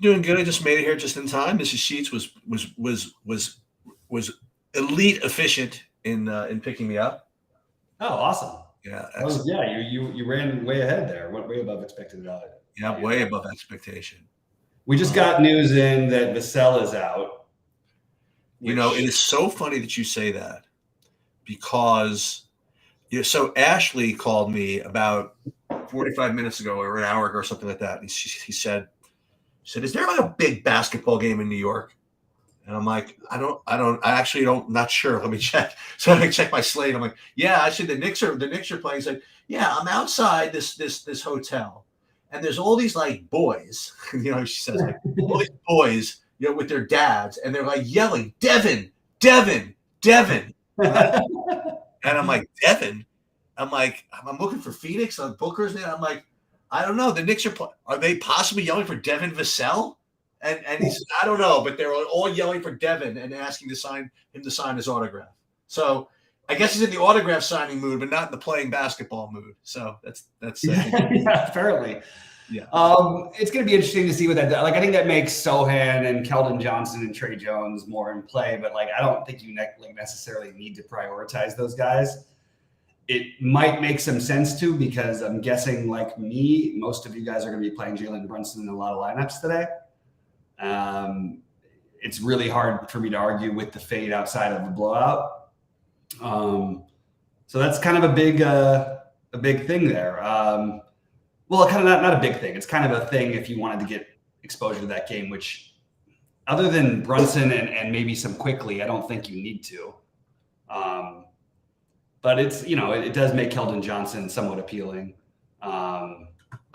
Doing good. I just made it here just in time. Mrs. Sheets was elite efficient in picking me up. Oh, awesome. Yeah, That was, excellent. yeah, you ran way ahead there. Went way above expected Yeah, value. way above expectation. We just Uh, got news in that Vassell is out, it which is so funny that you say that because so Ashley called me about 45 minutes ago or an hour ago or something like that. He said, "Is there like a big basketball game in New York?" And I'm like, I actually don't, not sure. Let me check. So I check my slate. I'm like, yeah, actually the Knicks are playing. He's like, yeah, I'm outside this hotel, and there's all these like boys, she says like all these boys, with their dads, and they're like yelling, Devin, Devin, Devin. And, I'm like, Devin? I'm like, I'm looking for Phoenix on Booker's. And I'm like, I don't know. The Knicks are they possibly yelling for Devin Vassell? And he said, I don't know, but they're all yelling for Devin and asking him to sign his autograph. So I guess he's in the autograph signing mood, but not in the playing basketball mood. So that's yeah, apparently. yeah. It's going to be interesting to see what that does. Like, I think that makes Sohan and Keldon Johnson and Trey Jones more in play, but like, I don't think you necessarily need to prioritize those guys. It might make some sense to, because I'm guessing, like me, most of you guys are going to be playing Jalen Brunson in a lot of lineups today. It's really hard for me to argue with the fade outside of the blowout. So that's kind of a big thing there. Well, kind of not a big thing. It's kind of a thing if you wanted to get exposure to that game, which other than Brunson and maybe some Quickly, I don't think you need to. But it's, it does make Keldon Johnson somewhat appealing.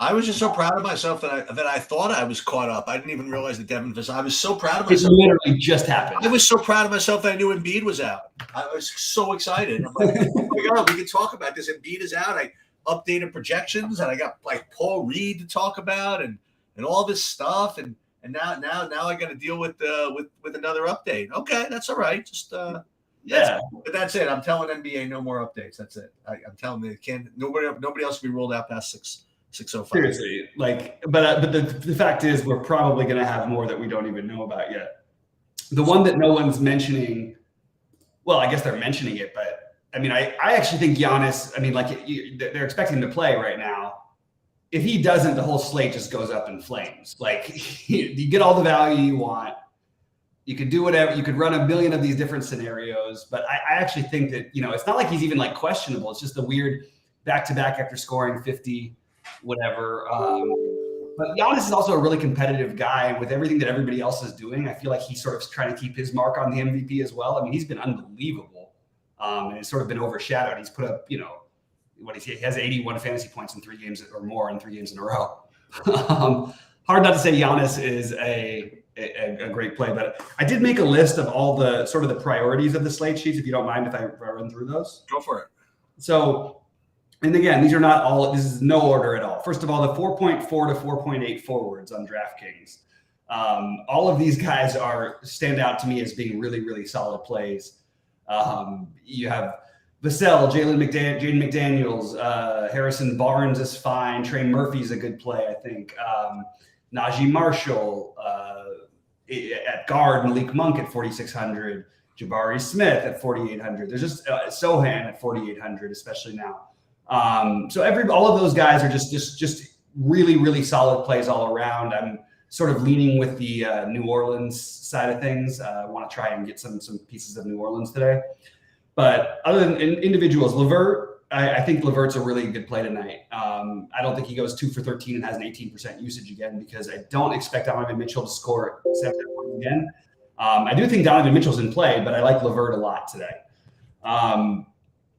I was just so proud of myself that I thought I was caught up. I didn't even realize that Devin Vassell. I was so proud of It myself. literally just happened. I was so proud of myself that I knew Embiid was out. I was so excited. I'm like, oh my God, we can talk about this. Embiid is out. I updated projections, and I got like Paul Reed to talk about, and all this stuff, and now I got to deal with another update. Okay, that's all right. Just but that's it. I'm telling NBA no more updates. That's it. I'm telling them nobody else will be rolled out past 6:05. Seriously, but the fact is, we're probably going to have more that we don't even know about yet. The one that no one's mentioning, well, I guess they're mentioning it, but I mean, I actually think Giannis, they're expecting him to play right now. If he doesn't, the whole slate just goes up in flames. Like, you get all the value you want. You could do whatever. You could run a million of these different scenarios, but I actually think that, it's not like he's even like questionable. It's just a weird back-to-back after scoring 50, whatever. But Giannis is also a really competitive guy, and with everything that everybody else is doing, I feel like he's sort of trying to keep his mark on the MVP as well. I mean, he's been unbelievable, and it's sort of been overshadowed. He's put up, he has 81 fantasy points in 3 games or more in 3 games in a row. Hard not to say Giannis is a great play, but I did make a list of all the sort of the priorities of the slate sheets, if you don't mind if I run through those. Go for it. So, and again, these are not all, this is no order at all. First of all, the 4.4 to 4.8 forwards on DraftKings. All of these guys stand out to me as being really, really solid plays. You have Vassell, Jaden McDaniels, Harrison Barnes is fine. Trey Murphy's a good play, I think. Najee Marshall at guard, Malik Monk at 4,600, Jabari Smith at 4,800. There's just Sohan at 4,800, especially now. So all of those guys are just really, really solid plays all around. I'm sort of leaning with the New Orleans side of things. I want to try and get some pieces of New Orleans today. But other than individuals, LeVert, I think LeVert's a really good play tonight. I don't think he goes 2 for 13 and has an 18% usage again, because I don't expect Donovan Mitchell to score 7 points again. I do think Donovan Mitchell's in play, but I like LeVert a lot today.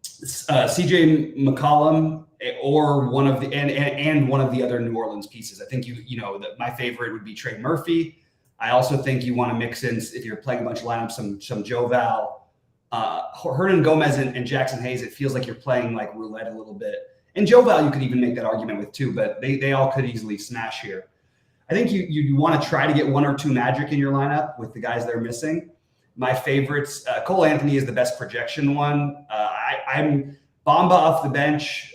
CJ McCollum or one of the and one of the other New Orleans pieces. I think that my favorite would be Trey Murphy. I also think you want to mix in, if you're playing a bunch of lineups, some Joe Val. Hernan Gomez and Jackson Hayes, it feels like you're playing like roulette a little bit. And Joe Val, you could even make that argument with too, but they all could easily smash here. I think you want to try to get 1 or 2 Magic in your lineup with the guys they're missing. My favorites, Cole Anthony is the best projection one. I'm Bamba off the bench.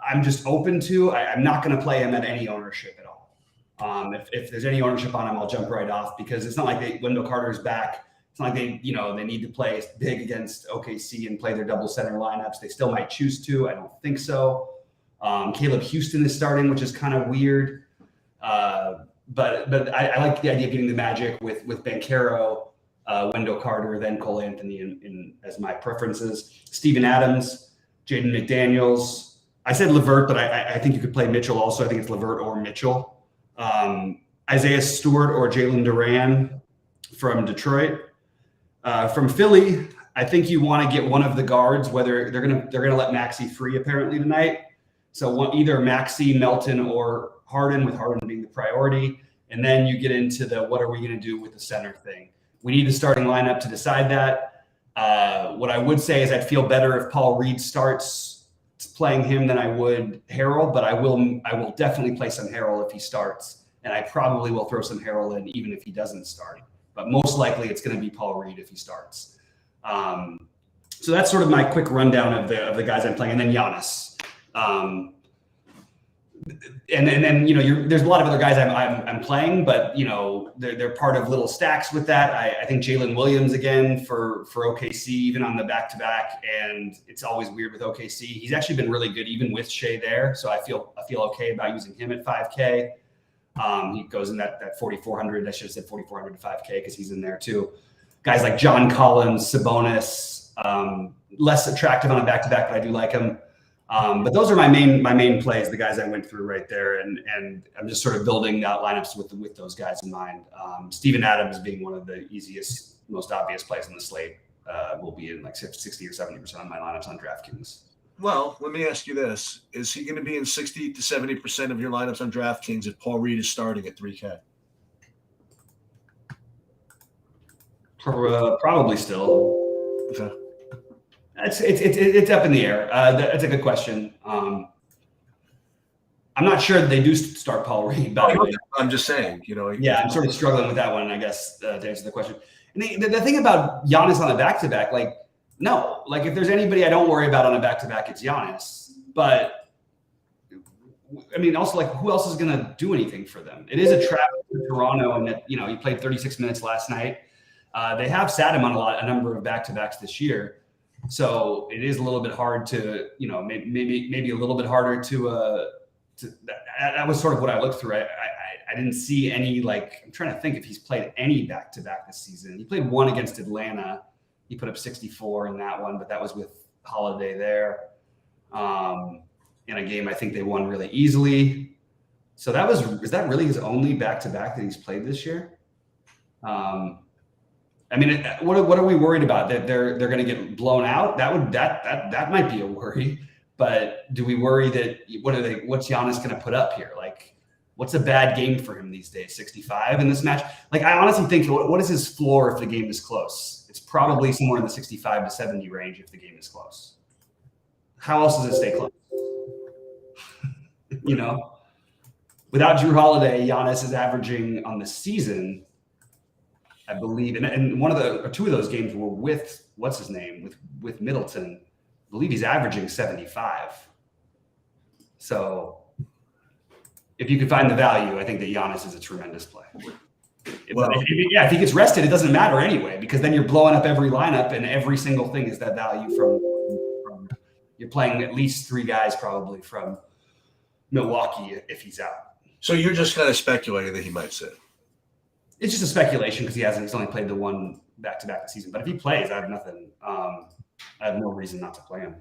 I'm just open to. I'm not going to play him at any ownership at all. If there's any ownership on him, I'll jump right off because it's not like Wendell Carter's back. It's not like they need to play big against OKC and play their double center lineups. They still might choose to. I don't think so. Caleb Houston is starting, which is kind of weird. But I like the idea of getting the Magic with Banchero, Wendell Carter, then Cole Anthony in as my preferences. Steven Adams, Jaden McDaniels. I said LeVert, but I think you could play Mitchell also. I think it's LeVert or Mitchell. Isaiah Stewart or Jalen Duran from Detroit. From Philly, I think you want to get one of the guards, whether they're gonna let Maxey free apparently tonight. So either Maxey, Melton, or Harden, with Harden being the priority. And then you get into the what are we going to do with the center thing. We need the starting lineup to decide that. What I would say is I'd feel better if Paul Reed starts playing him than I would Harrell, but I will definitely play some Harrell if he starts. And I probably will throw some Harrell in even if he doesn't start. But most likely it's going to be Paul Reed if he starts. So that's sort of my quick rundown of the guys I'm playing. And then Giannis. And then there's a lot of other guys I'm playing, but they're part of little stacks with that. I think Jalen Williams again for OKC, even on the back-to-back, and it's always weird with OKC. He's actually been really good even with Shea there, so I feel okay about using him at 5K. He goes in that 4,400. I should have said 4,400 to 5K because he's in there too. Guys like John Collins, Sabonis, less attractive on a back-to-back, but I do like him. But those are my main plays, the guys I went through right there, and I'm just sort of building out lineups with those guys in mind. Steven Adams being one of the easiest, most obvious plays on the slate will be in like 60 or 70% of my lineups on DraftKings. Well, let me ask you this: is he going to be in 60 to 70% of your lineups on DraftKings if Paul Reed is starting at 3K? Probably still. Okay. It's up in the air. That's a good question. I'm not sure that they do start Paul Reed. By the way, I'm just saying, Yeah, I'm sort of struggling with that one, I guess, to answer the question. And the thing about Giannis on a back-to-back, no, if there's anybody I don't worry about on a back-to-back, it's Giannis. But I mean, also who else is going to do anything for them? It is a trap to Toronto, and that he played 36 minutes last night. They have sat him on a number of back-to-backs this year. So it is a little bit hard to, maybe a little bit harder to that was sort of what I looked through. I didn't see any, I'm trying to think if he's played any back-to-back this season. He played one against Atlanta. He put up 64 in that one, but that was with Holiday there. In a game I think they won really easily. So is that really his only back-to-back that he's played this year? I mean, what are we worried about? That they're going to get blown out? That might be a worry. But do we worry that what's Giannis going to put up here? What's a bad game for him these days? 65 in this match? I honestly think what is his floor if the game is close? It's probably somewhere in the 65 to 70 range if the game is close. How else does it stay close? Without Drew Holiday, Giannis is averaging on the season, I believe, and two of those games were with what's his name with Middleton. I believe he's averaging 75. So if you can find the value, I think that Giannis is a tremendous play. If he gets rested, it doesn't matter anyway, because then you're blowing up every lineup, and every single thing is that value from you're playing at least three guys probably from Milwaukee if he's out. So you're just kind of speculating that he might sit. It's just a speculation because he's only played the one back-to-back this season. But if he plays, I have nothing. I have no reason not to play him.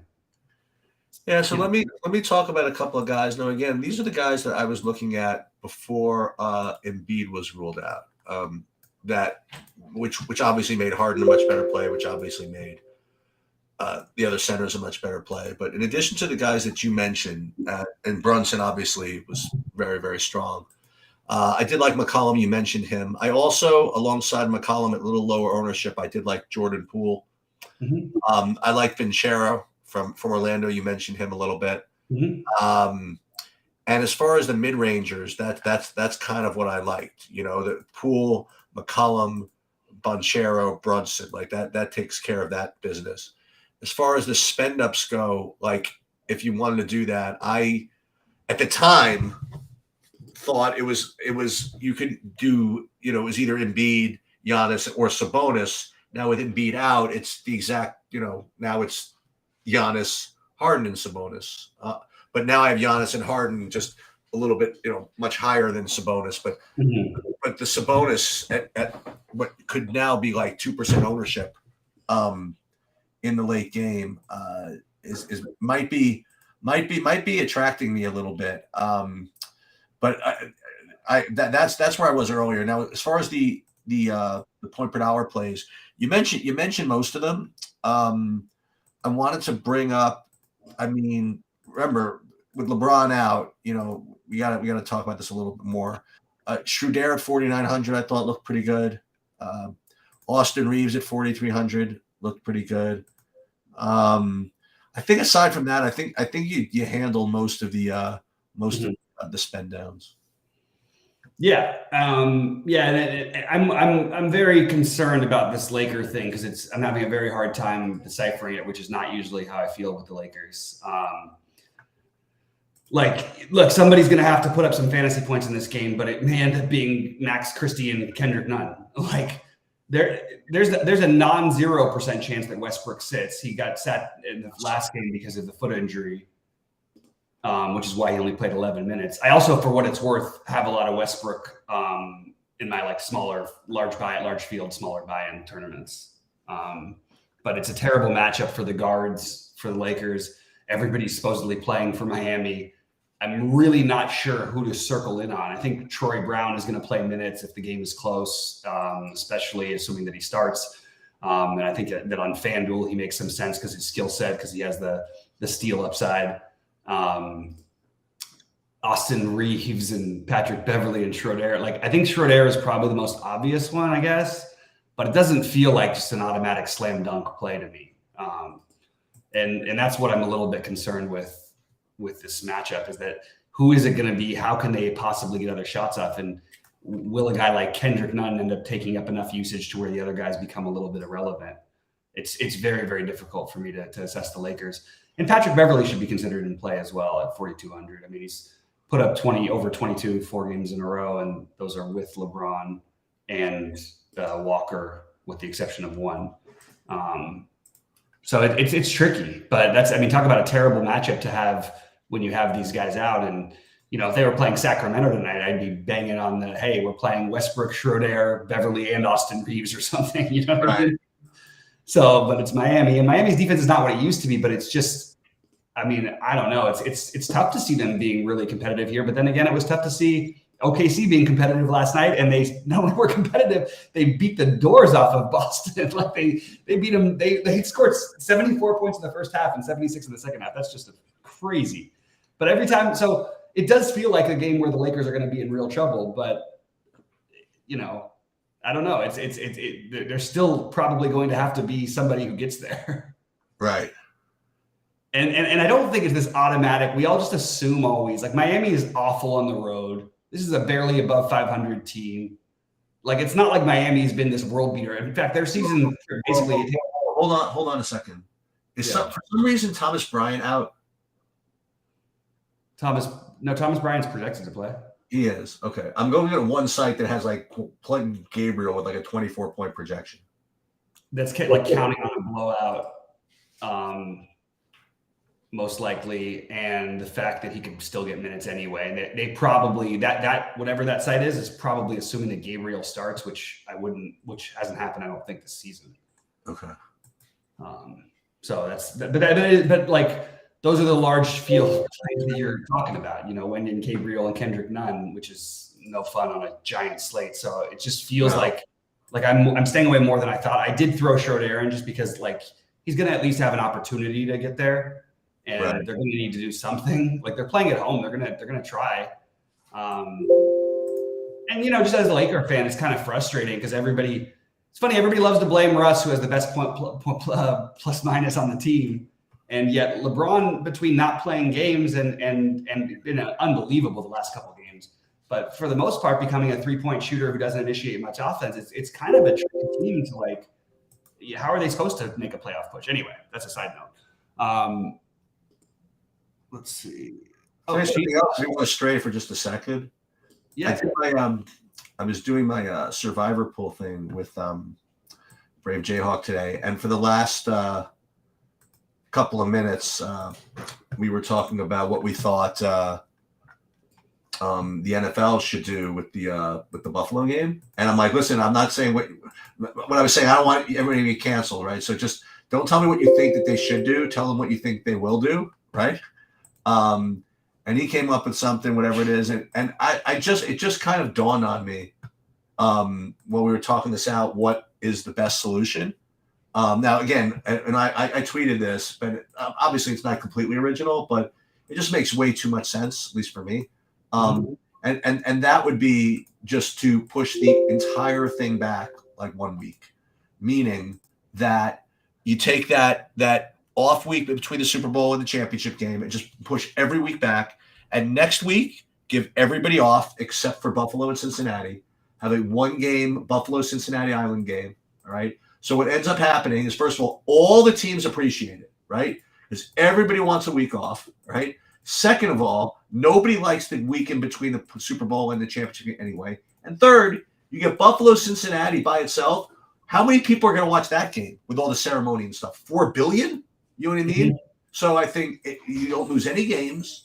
Yeah, so let me talk about a couple of guys. Now, again, these are the guys that I was looking at before Embiid was ruled out. Which obviously made Harden a much better play, which obviously made the other centers a much better play. But in addition to the guys that you mentioned, and Brunson obviously was very, very strong. I did like McCollum. You mentioned him. I also, alongside McCollum at a little lower ownership, I did like Jordan Poole. Mm-hmm. I like Banchero from Orlando. You mentioned him a little bit. Mm-hmm. And as far as the mid-rangers, that's kind of what I liked. The Poole, McCollum, Banchero, Brunson, that takes care of that business. As far as the spend-ups go, if you wanted to do that, at the time, thought it was you could do, it was either Embiid, Giannis, or Sabonis. Now with Embiid out, it's the exact, now it's Giannis, Harden, and Sabonis. But now I have Giannis and Harden just a little bit, much higher than Sabonis. But but the Sabonis at what could now be like 2% ownership in the late game is might be attracting me a little bit. But that's where I was earlier. Now, as far as the point per dollar plays, you mentioned most of them. I wanted to bring up. I mean, remember with LeBron out, we gotta talk about this a little bit more. Schroeder at 4,900, I thought looked pretty good. Austin Reeves at 4,300 looked pretty good. I think aside from that, I think you handle most of the of the spend downs. Yeah. And I'm very concerned about this Laker thing because I'm having a very hard time deciphering it, which is not usually how I feel with the Lakers. Look, somebody's going to have to put up some fantasy points in this game, but it may end up being Max Christie and Kendrick Nunn. There's a non-0% chance that Westbrook sits. He got sat in the last game because of the foot injury. Which is why he only played 11 minutes. I also, for what it's worth, have a lot of Westbrook in my smaller, large field, smaller buy-in tournaments. But it's a terrible matchup for the guards for the Lakers. Everybody's supposedly playing for Miami. I'm really not sure who to circle in on. I think Troy Brown is going to play minutes if the game is close, especially assuming that he starts. And I think that on FanDuel, he makes some sense because his skill set, because he has the steal upside. Austin Reeves and Patrick Beverly and Schroeder. I think Schroeder is probably the most obvious one, I guess, but it doesn't feel like just an automatic slam dunk play to me. And that's what I'm a little bit concerned with this matchup, is that who is it going to be? How can they possibly get other shots off? And will a guy like Kendrick Nunn end up taking up enough usage to where the other guys become a little bit irrelevant? It's very, very difficult for me to assess the Lakers. And Patrick Beverly should be considered in play as well at 4,200. I mean, he's put up over 22 4 games in a row, and those are with LeBron and Walker, with the exception of one. So it's tricky, but talk about a terrible matchup to have when you have these guys out. And if they were playing Sacramento tonight, I'd be banging on hey, we're playing Westbrook, Schroeder, Beverly, and Austin Reeves or something. You know what I mean? So, but it's Miami, and Miami's defense is not what it used to be, but it's just, I don't know. It's tough to see them being really competitive here, but then again, it was tough to see OKC being competitive last night, and they not only were competitive, they beat the doors off of Boston. They beat them. They scored 74 points in the first half and 76 in the second half. That's just crazy. But every time, so it does feel like a game where the Lakers are going to be in real trouble, but I don't know. There's still probably going to have to be somebody who gets there. Right. And I don't think it's this automatic. We all just assume always Miami is awful on the road. This is a barely above 500 team. It's not like Miami's been this world beater. In fact, their season basically. Hold on a second. For some reason Thomas Bryant out? Thomas Bryant's projected to play. He is. Okay. I'm going to one site that has plug Gabriel with a 24-point projection. That's counting on a blowout, most likely, and the fact that he could still get minutes anyway. And they probably that whatever that site is probably assuming that Gabriel starts, which hasn't happened, I don't think, this season. Okay. So those are the large field plays that you're talking about, Wendell Gabriel and Kendrick Nunn, which is no fun on a giant slate. So it just feels like I'm staying away more than I thought. I did throw Schroeder in just because he's going to at least have an opportunity to get there, and they're going to need to do something. They're playing at home. They're going to try. And just as a Laker fan, it's kind of frustrating because it's funny. Everybody loves to blame Russ, who has the best point plus minus on the team. And yet LeBron, between not playing games and been unbelievable the last couple of games, but for the most part becoming a 3-point shooter who doesn't initiate much offense, it's kind of a tricky team to how are they supposed to make a playoff push? Anyway, that's a side note. Let's see. Anything else? You want to stray for just a second? Yeah. I was doing my Survivor pool thing with Brave Jayhawk today, and for the last couple of minutes, we were talking about what we thought the NFL should do with the Buffalo game. And I'm like, listen, I'm not saying what I was saying. I don't want everybody to be canceled, right? So just don't tell me what you think that they should do. Tell them what you think they will do, right? And he came up with something, whatever it is, and it just kind of dawned on me when we were talking this out, what is the best solution? Now, again, and I tweeted this, but obviously it's not completely original, but it just makes way too much sense, at least for me. And that would be just to push the entire thing back like 1 week, meaning that you take that off week between the Super Bowl and the championship game and just push every week back. And next week, give everybody off except for Buffalo and Cincinnati. Have a 1-game Buffalo-Cincinnati Island game, all right? So what ends up happening is, first of all the teams appreciate it, right? Because everybody wants a week off, right? Second of all, nobody likes the week in between the Super Bowl and the championship game anyway. And third, you get Buffalo-Cincinnati by itself. How many people are going to watch that game with all the ceremony and stuff? 4 billion? You know what I mean? Mm-hmm. So I think you don't lose any games.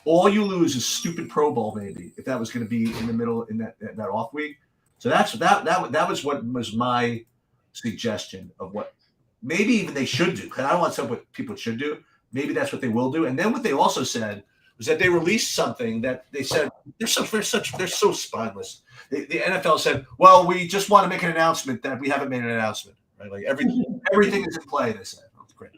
All you lose is stupid Pro Bowl, maybe, if that was going to be in the middle in that off week. So that was what was my suggestion of what maybe even they should do. Because I don't want to say what people should do. Maybe that's what they will do. And then what they also said was that they released something that they said they're so spineless. The NFL said, well, we just want to make an announcement that we haven't made an announcement. Right? Like everything is in play, they said. Oh, great.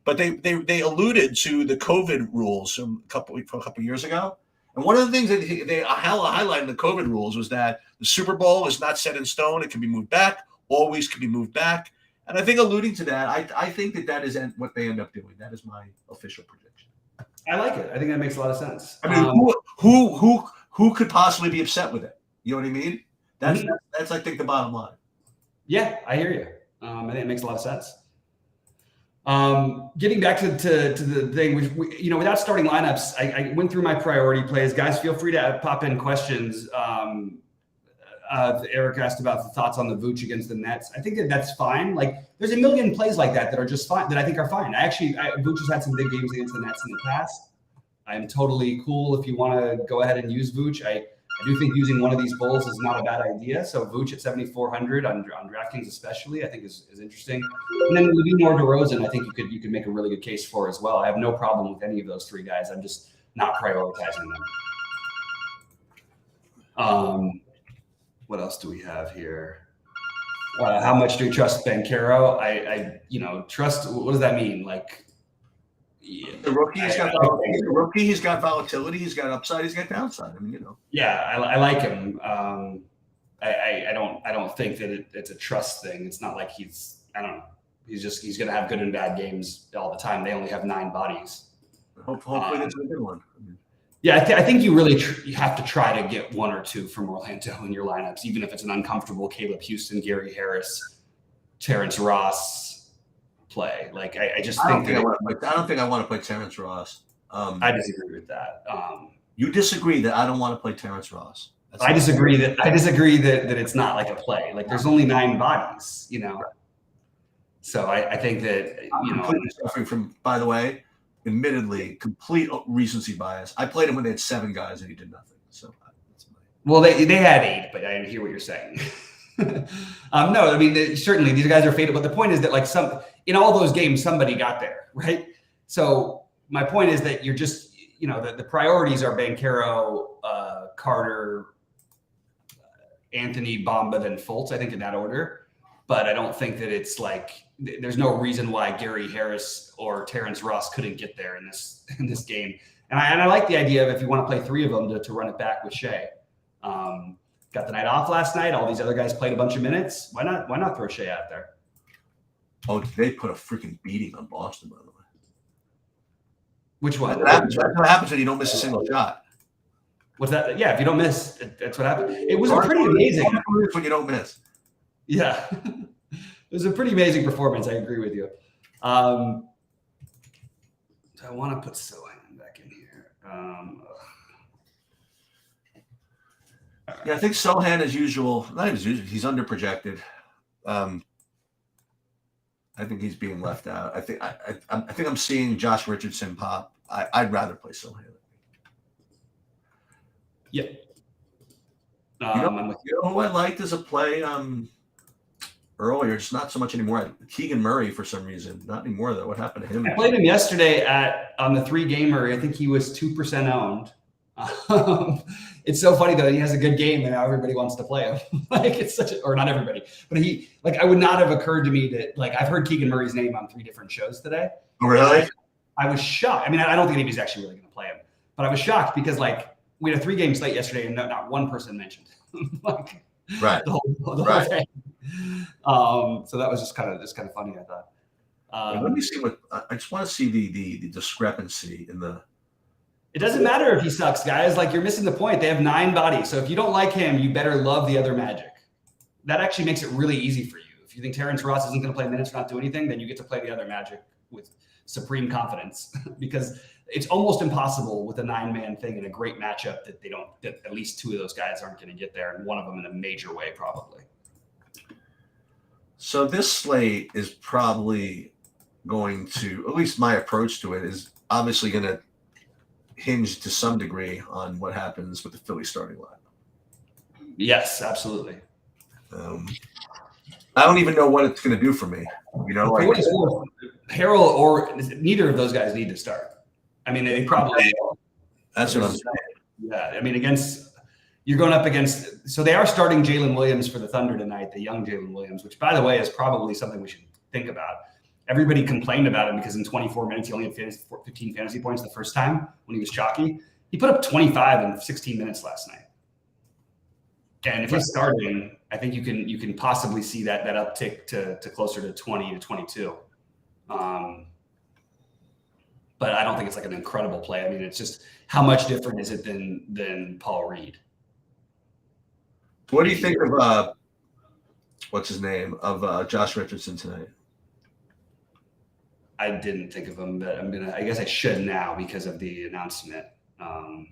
But they alluded to the COVID rules from a couple of years ago. And one of the things that they highlighted in the COVID rules was that the Super Bowl is not set in stone. It can be moved back. All weeks can be moved back. And I think alluding to that, I think that is what they end up doing. That is my official prediction. I like it. I think that makes a lot of sense. I mean, who could possibly be upset with it? You know what I mean? That's I think the bottom line. Yeah, I hear you. I think it makes a lot of sense. Getting back to the thing, without starting lineups, I went through my priority plays. Guys, feel free to pop in questions. Eric asked about the thoughts on the Vooch against the Nets. I think that's fine. Like, there's a million plays like that are just fine, that I think are fine. Vooch has had some big games against the Nets in the past. I'm totally cool if you want to go ahead and use Vooch. I do think using one of these bulls is not a bad idea. So Vooch at 7,400 on DraftKings especially, I think is interesting. And then Levine or DeRozan, I think you could make a really good case for as well. I have no problem with any of those three guys. I'm just not prioritizing them. What else do we have here? How much do we trust Banchero? I trust. What does that mean? Like, yeah. The rookie, he's got volatility, he's got upside, he's got downside. I mean, Yeah, I like him. I don't think that it's a trust thing. It's not like he's going to have good and bad games all the time. They only have 9 bodies. Hopefully that's a good one. Yeah, I think you really you have to try to get 1 or 2 from Orlando in your lineups, even if it's an uncomfortable Caleb Houston, Gary Harris, Terrence Ross play. Like, I don't think I want to play Terrence Ross. I disagree with that. You disagree that I don't want to play Terrence Ross. I disagree that it's not like a play. Like, there's only 9 bodies, So I think that I'm completely suffering from, by the way, admittedly, complete recency bias. I played him when they had 7 guys and he did nothing. So well, they had 8, but I hear what you're saying. No, I mean, certainly these guys are faded. But the point is that, like, in all those games, somebody got there, right? So my point is that you're just, the priorities are Banchero, Carter, Anthony, Bamba, then Fultz, I think, in that order. But I don't think that it's like, there's no reason why Gary Harris or Terrence Ross couldn't get there in this game. And I like the idea of, if you want to play 3 of them, to run it back with Shea. Got the night off last night. All these other guys played a bunch of minutes. Why not throw Shea out there? Oh, they put a freaking beating on Boston, by the way. Which one? That's what happens when you don't miss a single shot. What's that? Yeah, if you don't miss, that's what happened. It was pretty amazing. When you don't miss. Yeah. It was a pretty amazing performance. I agree with you. So I want to put Sohan back in here. Yeah, I think Sohan, as usual, not as usual, he's underprojected. I think he's being left out. I think I'm seeing Josh Richardson pop. I'd rather play Sohan. Yep. You know who I liked as a play earlier, just not so much anymore. Keegan Murray for some reason. Not anymore though. What happened to him? I played him yesterday on the 3-gamer. I think he was 2% owned. It's so funny though. He has a good game and now everybody wants to play him. Like it's or not everybody, but I would not have occurred to me that I've heard Keegan Murray's name on 3 different shows today. Oh, really? I was shocked. I mean, I don't think anybody's actually really going to play him, but I was shocked because we had a 3-game slate yesterday and not one person mentioned right. the whole thing. So that was just kind of funny, I thought. Let me see I just want to see the discrepancy in the. It doesn't matter if he sucks, guys. You're missing the point. They have 9 bodies. So if you don't like him, you better love the other Magic. That actually makes it really easy for you. If you think Terrence Ross isn't going to play minutes or not do anything, then you get to play the other Magic with supreme confidence because it's almost impossible with a 9-man thing in a great matchup that at least 2 of those guys aren't going to get there, and one of them in a major way probably. So this slate is probably going to, at least my approach to it is obviously going to hinge to some degree on what happens with the Philly starting lineup. Yes, absolutely. I don't even know what it's going to do for me. Harrell or neither of those guys need to start. I mean, they probably. That's what I'm saying. Yeah, I mean, you're going up against. So they are starting Jalen Williams for the Thunder tonight, the young Jalen Williams, which, by the way, is probably something we should think about. Everybody complained about him because in 24 minutes, he only had 15 fantasy points the first time when he was chalky. He put up 25 in 16 minutes last night. And if he's starting, I think you can possibly see that uptick to closer to 20 to 22. But I don't think it's an incredible play. I mean, it's just how much different is it than Paul Reed? What do you think of what's his name of Josh Richardson tonight? I didn't think of him, but I guess I should now because of the announcement. I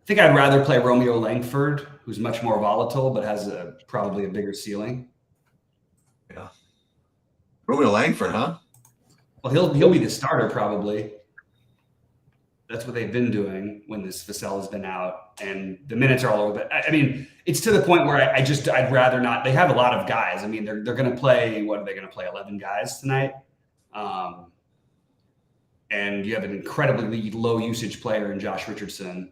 think I'd rather play Romeo Langford, who's much more volatile, but has probably a bigger ceiling. Yeah. Romeo Langford, huh? Well, he'll be the starter probably. That's what they've been doing when this Vassell has been out, and the minutes are all over. But I mean, it's to the point where I'd rather not. They have a lot of guys. I mean, they're going to play. What are they going to play? 11 guys tonight, and you have an incredibly low usage player in Josh Richardson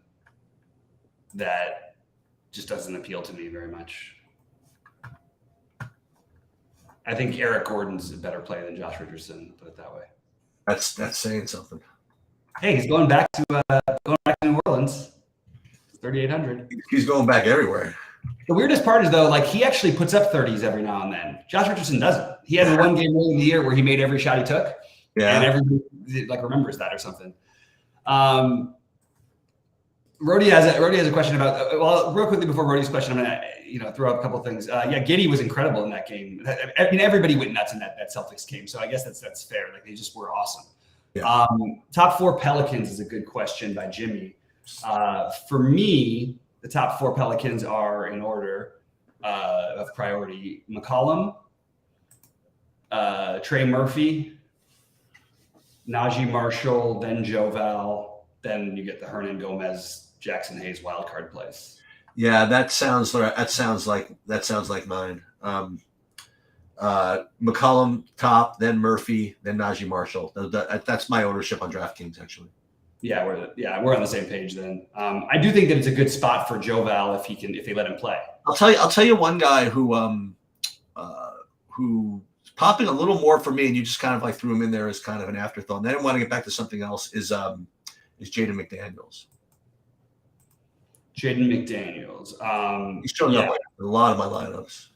that just doesn't appeal to me very much. I think Eric Gordon's a better player than Josh Richardson. Put it that way. That's saying something. Hey, he's going back to New Orleans. 3,800. He's going back everywhere. The weirdest part is though, he actually puts up 30s every now and then. Josh Richardson doesn't. He had one game early in the year where he made every shot he took. Yeah. And everybody remembers that or something. Rody has a question about. Well, real quickly before Rody's question, I'm gonna throw out a couple of things. Giddey was incredible in that game. I mean, everybody went nuts in that Celtics game, so I guess that's fair. They just were awesome. Yeah. Top 4 Pelicans is a good question by Jimmy. For me, the top 4 Pelicans are in order of priority: McCollum, Trey Murphy, Najee Marshall, then Joval, then you get the Hernan Gomez, Jackson Hayes wildcard plays. Yeah, that sounds like mine. McCollum top, then Murphy, then Najee Marshall. That's my ownership on DraftKings actually. Yeah, we're on the same page then. I do think that it's a good spot for Joval if they let him play. I'll tell you one guy who's popping a little more for me, and you just kind of threw him in there as kind of an afterthought. And I didn't want to get back to something else. Is Jaden McDaniels. Jaden McDaniels. He's showing up in a lot of my lineups.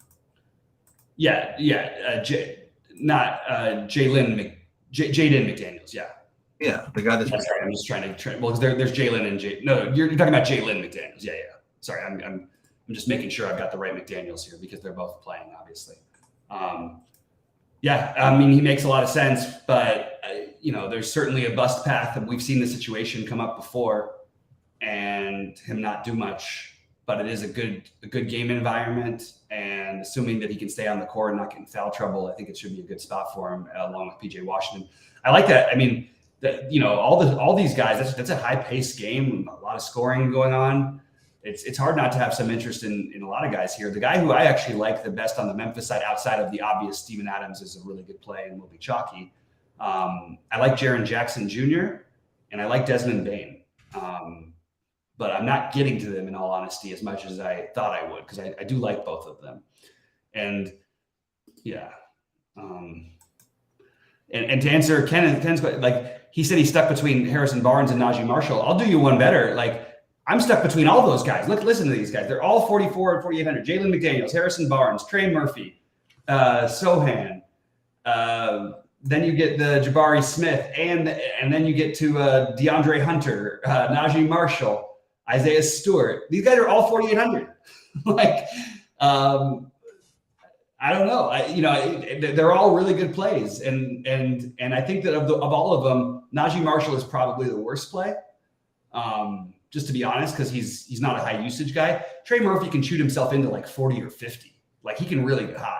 Yeah. Jaden McDaniels. Yeah. Yeah, the guy that's. Sorry, I'm just trying to. Well, there's Jalen and Jay. No, you're talking about Jalen McDaniels. Yeah. Sorry, I'm just making sure I've got the right McDaniels here because they're both playing, obviously. Yeah, I mean, he makes a lot of sense, but there's certainly a bust path, and we've seen the situation come up before, and him not do much. But it is a good game environment, and assuming that he can stay on the court and not get in foul trouble, I think it should be a good spot for him, along with PJ Washington. I like that. I mean, all these guys. That's a high paced game, a lot of scoring going on. It's hard not to have some interest in a lot of guys here. The guy who I actually like the best on the Memphis side, outside of the obvious Steven Adams, is a really good play and will be chalky. I like Jaren Jackson Jr. and I like Desmond Bane. But I'm not getting to them, in all honesty, as much as I thought I would, because I do like both of them. And yeah. And to answer Ken's question, like he said, he's stuck between Harrison Barnes and Najee Marshall. I'll do you one better. Like, I'm stuck between all those guys. Listen to these guys. They're all 44 and 4,800. Jalen McDaniels, Harrison Barnes, Trey Murphy, Sohan. Then you get the Jabari Smith, and then you get to DeAndre Hunter, Najee Marshall, Isaiah Stewart. These guys are all 4,800. Like, I don't know. They're all really good plays, and I think that of all of them, Najee Marshall is probably the worst play. Just to be honest, because he's not a high usage guy. Trey Murphy can shoot himself into like 40 or 50. Like, he can really get hot.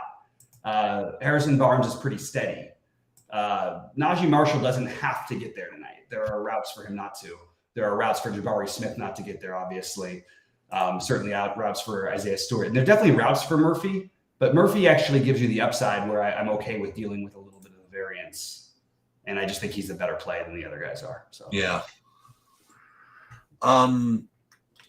Harrison Barnes is pretty steady. Najee Marshall doesn't have to get there tonight. There are routes for him not to. There are routes for Jabari Smith not to get there, obviously. Certainly routes for Isaiah Stewart. And there are definitely routes for Murphy, but Murphy actually gives you the upside where I'm okay with dealing with a little bit of the variance. And I just think he's a better play than the other guys are. So yeah.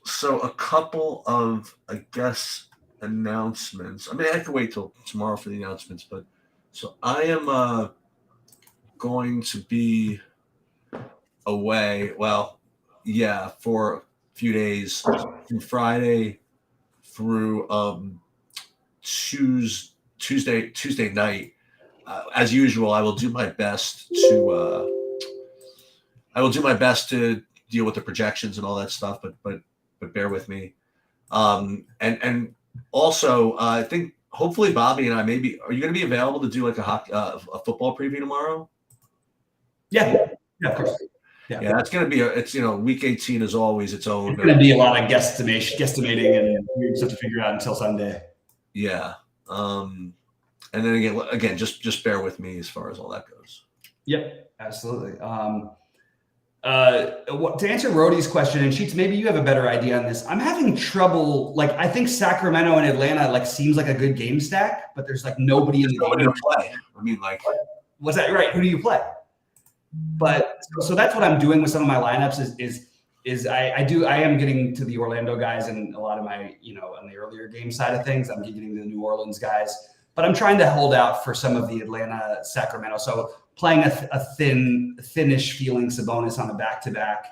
So a couple of, I guess, announcements. I mean, I could wait till tomorrow for the announcements, but so I am going to be away. Well, yeah, for a few days from Friday through Tuesday night. As usual, I will do my best to deal with the projections and all that stuff, but bear with me. And also, I think hopefully Bobby and I are you going to be available to do like a football preview tomorrow? Yeah, of course. Yeah, that's going to be week 18 is always its own. It's going to be a lot of guesstimating and weird stuff to figure out until Sunday. Yeah. And then again, just bear with me as far as all that goes. Yep, absolutely. To answer Rhodey's question, and Sheets, maybe you have a better idea on this. I'm having trouble. Like, I think Sacramento and Atlanta seems like a good game stack, but there's nobody in the game to play. I mean, was that right? Who do you play? But so that's what I'm doing with some of my lineups is I am getting to the Orlando guys and a lot of my, on the earlier game side of things, I'm getting to the New Orleans guys, but I'm trying to hold out for some of the Atlanta, Sacramento. So playing a thinnish feeling Sabonis on a back-to-back,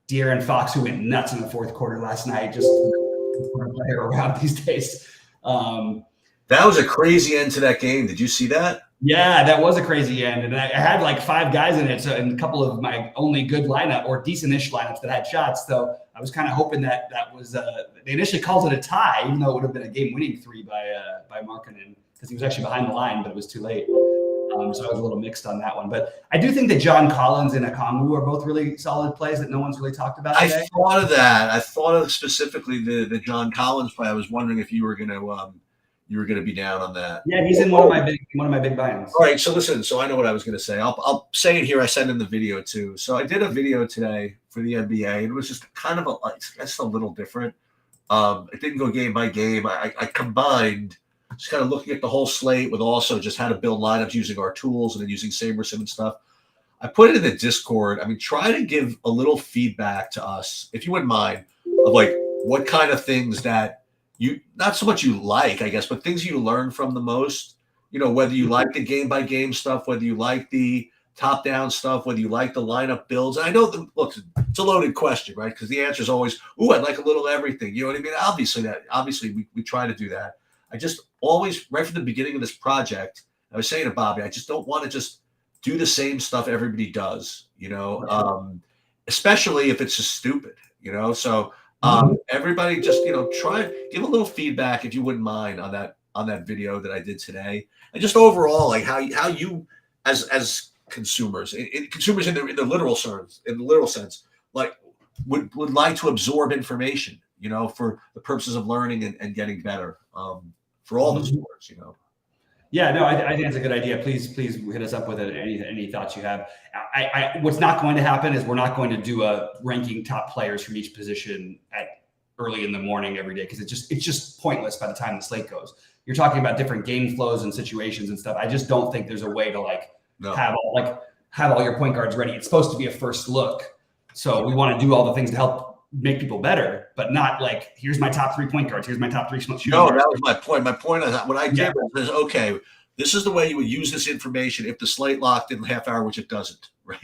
De'Aaron Fox, who went nuts in the fourth quarter last night, just play around these days. That was a crazy end to that game. Did you see that? Yeah, that was a crazy end. And I had 5 guys in it, so and a couple of my only good lineup or decent-ish lineups that had shots. So I was kind of hoping that was they initially called it a tie, even though it would have been a game-winning 3 by Markkanen, because he was actually behind the line, but it was too late. So I was a little mixed on that one. But I do think that John Collins and Okongwu are both really solid plays that no one's really talked about today. I thought of that. I thought of specifically the John Collins play. I was wondering if you were going to be down on that. Yeah, he's in one of my big buy-ins. All right, so listen. So I know what I was going to say. I'll say it here. I sent in the video too. So I did a video today for the NBA. It was just kind of a little different. It didn't go game by game. I combined just kind of looking at the whole slate with also just how to build lineups using our tools and then using Sabersim and stuff. I put it in the Discord. I mean, try to give a little feedback to us, if you wouldn't mind, of what kind of things that you, not so much you like, I guess, but things you learn from the most, whether you like the game by game stuff, whether you like the top down stuff, whether you like the lineup builds. And I know look, it's a loaded question, right? Because the answer is always, I'd like a little of everything. You know what I mean? Obviously we try to do that. I just always, right from the beginning of this project, I was saying to Bobby, I just don't want to just do the same stuff everybody does, especially if it's just stupid, So everybody just, try give a little feedback if you wouldn't mind on on that video that I did today, and just overall, like how you as consumers, consumers in the literal sense, like would like to absorb information, for the purposes of learning and getting better, for all the sports, Yeah, no, I think that's a good idea. Please hit us up with it. Any thoughts you have. What's not going to happen is we're not going to do a ranking top players from each position at early in the morning every day, because it's just pointless by the time the slate goes. You're talking about different game flows and situations and stuff. I just don't think there's a way to have all your point guards ready. It's supposed to be a first look, so we want to do all the things to help make people better, but not like, here's my top 3 point guards, here's my top 3 shooting No, guards. that was my point. My point is that what I did was, okay, this is the way you would use this information if the slate locked in a half hour, which it doesn't, right?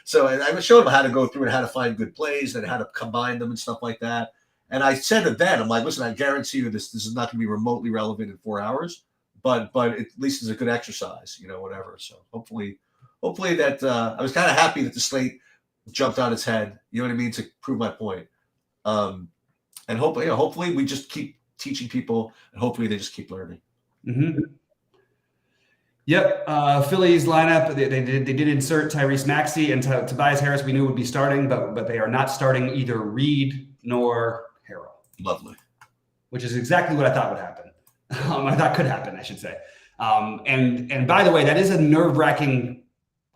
So I was showing them how to go through and how to find good plays and how to combine them and stuff like that. And I said to them, I'm like, listen, I guarantee you this is not going to be remotely relevant in 4 hours, but at least it's a good exercise, whatever. So hopefully that I was kind of happy that the slate jumped on its head, you know what I mean, to prove my point. And hopefully we just keep teaching people, and hopefully they just keep learning. Mm-hmm. Yep. Phillies lineup, they did insert Tyrese Maxey and Tobias Harris. We knew would be starting, but they are not starting either Reed nor Harrell. Lovely. Which is exactly what I thought would happen. I thought could happen, I should say. And by the way, that is a nerve-wracking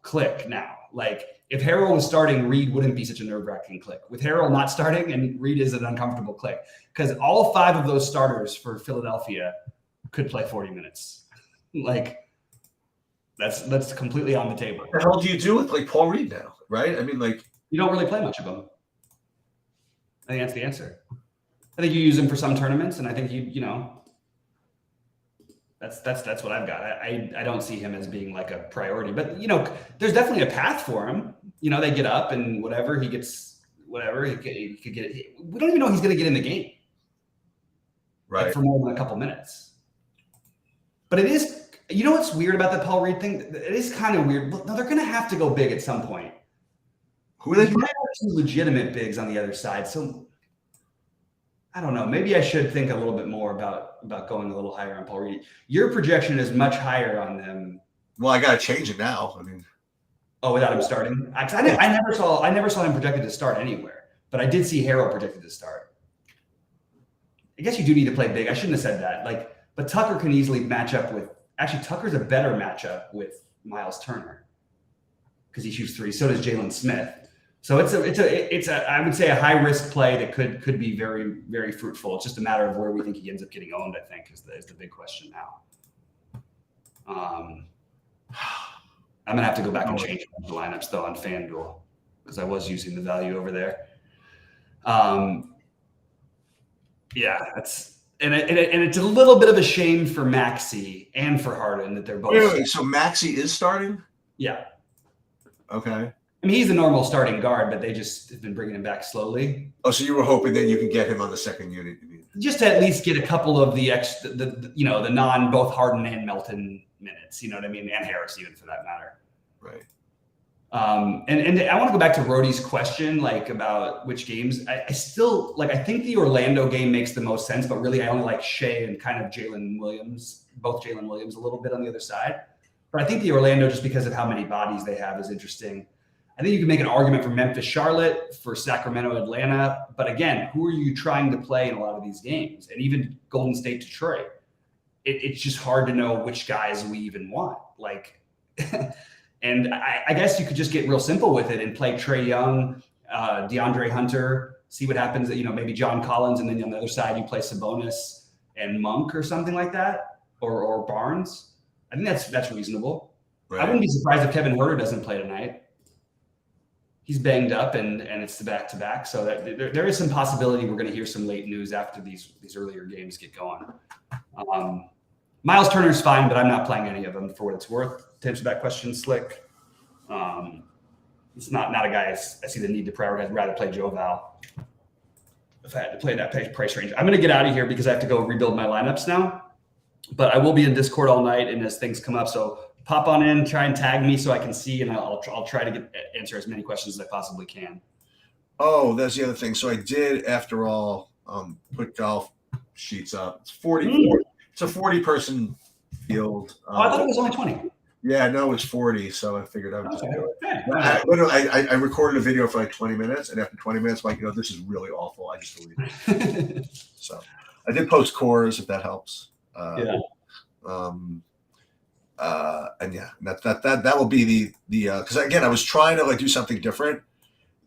click now. Like, if Harrell was starting, Reed wouldn't be such a nerve-wracking click. With Harrell not starting, and Reed is an uncomfortable click, because all 5 of those starters for Philadelphia could play 40 minutes. Like, that's completely on the table. What the hell do you do with Paul Reed now, right? I mean, you don't really play much of him. I think that's the answer. I think you use him for some tournaments, and I think that's what I've got. I don't see him as being like a priority, but there's definitely a path for him. They get up and whatever he gets, whatever he could get. We don't even know he's going to get in the game, right, for more than a couple minutes. But it is. What's weird about the Paul Reed thing? It is kind of weird. No, they're going to have to go big at some point. Who are they? Some legitimate bigs on the other side. So I don't know. Maybe I should think a little bit more about going a little higher on Paul Reed. Your projection is much higher on them. Well, I got to change it now. I mean, without him starting, I never saw him projected to start anywhere, but I did see Harrell projected to start. I guess you do need to play big. I shouldn't have said that. But Tucker can easily match up with. Actually, Tucker's a better matchup with Miles Turner because he shoots 3. So does Jalen Smith. So it's a I would say a high risk play that could be very, very fruitful. It's just a matter of where we think he ends up getting owned, I think, is the big question now. I'm gonna have to go back and change the lineups though on FanDuel, because I was using the value over there. And it's a little bit of a shame for Maxey and for Harden that they're both. Wait, so Maxey is starting? Yeah. Okay. I mean, he's the normal starting guard, but they just have been bringing him back slowly. Oh, so you were hoping that you could get him on the second unit? Just to at least get a couple of the non both Harden and Melton minutes. You know what I mean, and Harris even for that matter. Right. And I want to go back to Rhodey's question, about which games. I still I think the Orlando game makes the most sense, but really I only like Shea and kind of Jalen Williams, both Jalen Williams a little bit on the other side. But I think the Orlando, just because of how many bodies they have, is interesting. I think you can make an argument for Memphis, Charlotte, for Sacramento, Atlanta. But again, who are you trying to play in a lot of these games? And even Golden State, Detroit. It's just hard to know which guys we even want. And I guess you could just get real simple with it and play Trae Young, DeAndre Hunter, see what happens. Maybe John Collins, and then on the other side you play Sabonis and Monk or something like that, or Barnes. I think that's reasonable. Right. I wouldn't be surprised if Kevin Huerter doesn't play tonight. He's banged up, and it's the back-to-back, so that there is some possibility we're going to hear some late news after these earlier games get going. Miles Turner's fine, but I'm not playing any of them for what it's worth. To answer that question, Slick, it's not a guy I see the need to prioritize. I'd rather play Joe Val if I had to play that price range. I'm going to get out of here because I have to go rebuild my lineups now, but I will be in Discord all night and as things come up. So pop on in, try and tag me so I can see, and I'll try to answer as many questions as I possibly can. Oh, that's the other thing. So I did, after all, put golf sheets up. It's It's a 40-person field. Oh, I thought it was only 20. Yeah, no, it's 40, so I figured I would just do it. Hey, I recorded a video for like 20 minutes, and after 20 minutes, I'm like, this is really awful. I just deleted it. So I did post cores, if that helps. Yeah. And yeah, that will be the because again, I was trying to like do something different,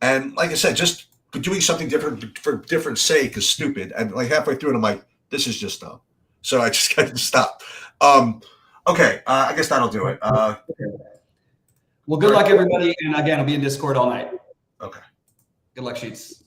and like I said, just doing something different for different sake is stupid. And like halfway through it, I'm like, this is just dumb. So I just got to stop. Okay, I guess that'll do it. Well, good luck, everybody. And again, I'll be in Discord all night. Okay. Good luck, Sheets.